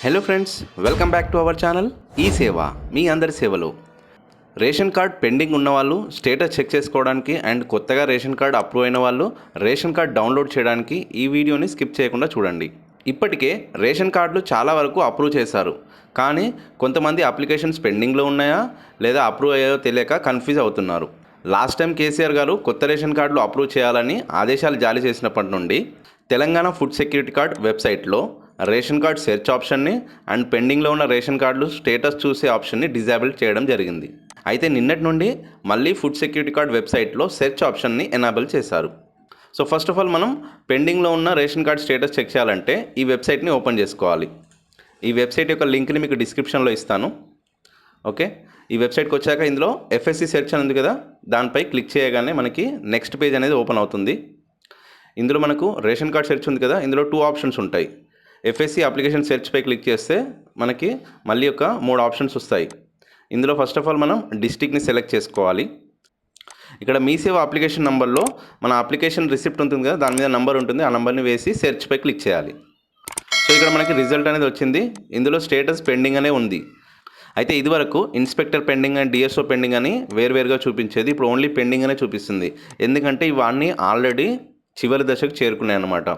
Hello friends, welcome back to our channel ఈ సేవ మీ అందరి సేవలో. రేషన్ కార్డ్ పెండింగ్ ఉన్నవాళ్ళు స్టేటస్ చెక్ చేసుకోవడానికి అండ్ కొత్తగా రేషన్ కార్డ్ అప్రూవ్ అయిన వాళ్ళు రేషన్ కార్డ్ డౌన్లోడ్ చేయడానికి ఈ వీడియోని స్కిప్ చేయకుండా చూడండి. ఇప్పటికే రేషన్ కార్డులు చాలా వరకు అప్రూవ్ చేశారు, కానీ కొంతమంది అప్లికేషన్స్ పెండింగ్లో ఉన్నాయా లేదా అప్రూవ్ అయ్యాయో తెలియక కన్ఫ్యూజ్ అవుతున్నారు. లాస్ట్ టైం కేసీఆర్ గారు కొత్త రేషన్ కార్డులు అప్రూవ్ చేయాలని ఆదేశాలు జారీ చేసినప్పటి నుండి తెలంగాణ ఫుడ్ సెక్యూరిటీ కార్డ్ వెబ్సైట్లో రేషన్ కార్డ్ సెర్చ్ ఆప్షన్ని అండ్ పెండింగ్లో ఉన్న రేషన్ కార్డులు స్టేటస్ చూసే ఆప్షన్ని డిజేబుల్ చేయడం జరిగింది. అయితే నిన్నటి నుండి మళ్ళీ ఫుడ్ సెక్యూరిటీ కార్డ్ వెబ్సైట్లో సెర్చ్ ఆప్షన్ని ఎనేబుల్ చేశారు. సో ఫస్ట్ ఆఫ్ ఆల్ మనం పెండింగ్లో ఉన్న రేషన్ కార్డ్ స్టేటస్ చెక్ చేయాలంటే ఈ వెబ్సైట్ని ఓపెన్ చేసుకోవాలి. ఈ వెబ్సైట్ యొక్క లింక్ని మీకు డిస్క్రిప్షన్లో ఇస్తాను. ఓకే, ఈ వెబ్సైట్కి వచ్చాక ఇందులో ఎఫ్ఎస్సి సెర్చ్ అని ఉంది కదా, దానిపై క్లిక్ చేయగానే మనకి నెక్స్ట్ పేజ్ అనేది ఓపెన్ అవుతుంది. ఇందులో మనకు రేషన్ కార్డ్ సెర్చ్ ఉంది కదా, ఇందులో 2 ఆప్షన్స్ ఉంటాయి. ఎఫ్ఎస్సి అప్లికేషన్ సెర్చ్పై క్లిక్ చేస్తే మనకి మళ్ళీ ఒక 3 ఆప్షన్స్ వస్తాయి. ఇందులో ఫస్ట్ ఆఫ్ ఆల్ మనం డిస్ట్రిక్ట్ని సెలెక్ట్ చేసుకోవాలి. ఇక్కడ మీ సేవ అప్లికేషన్ నెంబర్లో మన అప్లికేషన్ రిసిప్ట్ ఉంటుంది కదా, దాని మీద నెంబర్ ఉంటుంది, ఆ నెంబర్ని వేసి సెర్చ్పై క్లిక్ చేయాలి. సో ఇక్కడ మనకి రిజల్ట్ అనేది వచ్చింది. ఇందులో స్టేటస్ పెండింగ్ అనే ఉంది. అయితే ఇదివరకు inspector pending and DSO pending అని వేరువేరుగా చూపించేది, ఇప్పుడు ఓన్లీ పెండింగ్ అనే చూపిస్తుంది. ఎందుకంటే ఇవన్నీ ఆల్రెడీ చివరి దశకు చేరుకున్నాయి అన్నమాట.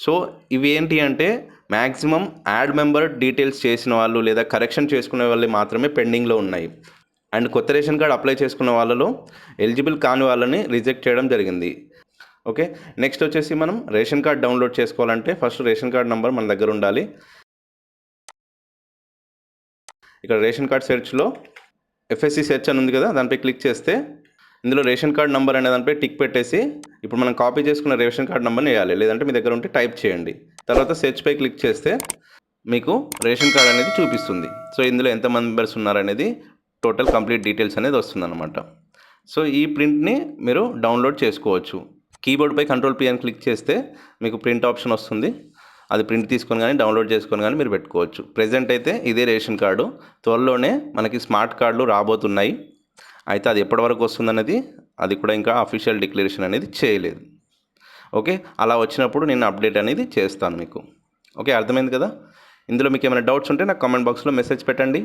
సో ఇవి ఏంటి అంటే మ్యాక్సిమం యాడ్ మెంబర్ డీటెయిల్స్ చేసిన వాళ్ళు లేదా కరెక్షన్ చేసుకునే వాళ్ళు మాత్రమే పెండింగ్లో ఉన్నాయి. అండ్ కొత్త రేషన్ కార్డ్ అప్లై చేసుకున్న వాళ్ళలో ఎలిజిబుల్ కాని వాళ్ళని రిజెక్ట్ చేయడం జరిగింది. ఓకే, నెక్స్ట్ వచ్చేసి మనం రేషన్ కార్డ్ డౌన్లోడ్ చేసుకోవాలంటే ఫస్ట్ రేషన్ కార్డ్ నెంబర్ మన దగ్గర ఉండాలి. ఇక్కడ రేషన్ కార్డ్ సెర్చ్లో ఎఫ్ఎస్సి సెర్చ్ అని ఉంది కదా, దానిపై క్లిక్ చేస్తే ఇందులో రేషన్ కార్డ్ నెంబర్ అనే దానిపై టిక్ పెట్టేసి ఇప్పుడు మనం కాపీ చేసుకున్న రేషన్ కార్డ్ నెంబర్ని వేయాలి, లేదంటే మీ దగ్గర ఉంటే టైప్ చేయండి. తర్వాత సెర్చ్పై క్లిక్ చేస్తే మీకు రేషన్ కార్డ్ అనేది చూపిస్తుంది. సో ఇందులో ఎంతమంది మెంబర్స్ ఉన్నారనేది టోటల్ కంప్లీట్ డీటెయిల్స్ అనేది వస్తుందన్నమాట. సో ఈ ప్రింట్ని మీరు డౌన్లోడ్ చేసుకోవచ్చు. కీబోర్డ్పై Ctrl+P అని క్లిక్ చేస్తే మీకు ప్రింట్ ఆప్షన్ వస్తుంది. అది ప్రింట్ తీసుకొని కానీ డౌన్లోడ్ చేసుకొని కానీ మీరు పెట్టుకోవచ్చు. ప్రెజెంట్ అయితే ఇదే రేషన్ కార్డు, త్వరలోనే మనకి స్మార్ట్ కార్డులు రాబోతున్నాయి. అయితే అది ఎప్పటి వరకు వస్తుందనేది అది కూడా ఇంకా అఫీషియల్ డిక్లరేషన్ అనేది చేయలేదు. ఓకే, అలా వచ్చినప్పుడు నేను అప్డేట్ అనేది చేస్తాను మీకు. ఓకే, అర్థమైంది కదా. ఇందులో మీకు ఏమైనా డౌట్స్ ఉంటే నాకు కామెంట్ బాక్స్లో మెసేజ్ పెట్టండి.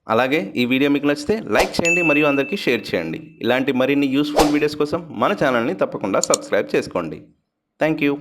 అలాగే ఈ వీడియో మీకు నచ్చితే లైక్ చేయండి మరియు అందరికీ షేర్ చేయండి. ఇలాంటి మరిన్ని యూస్ఫుల్ వీడియోస్ కోసం మన ఛానల్ని తప్పకుండా సబ్స్క్రైబ్ చేసుకోండి. Thank you.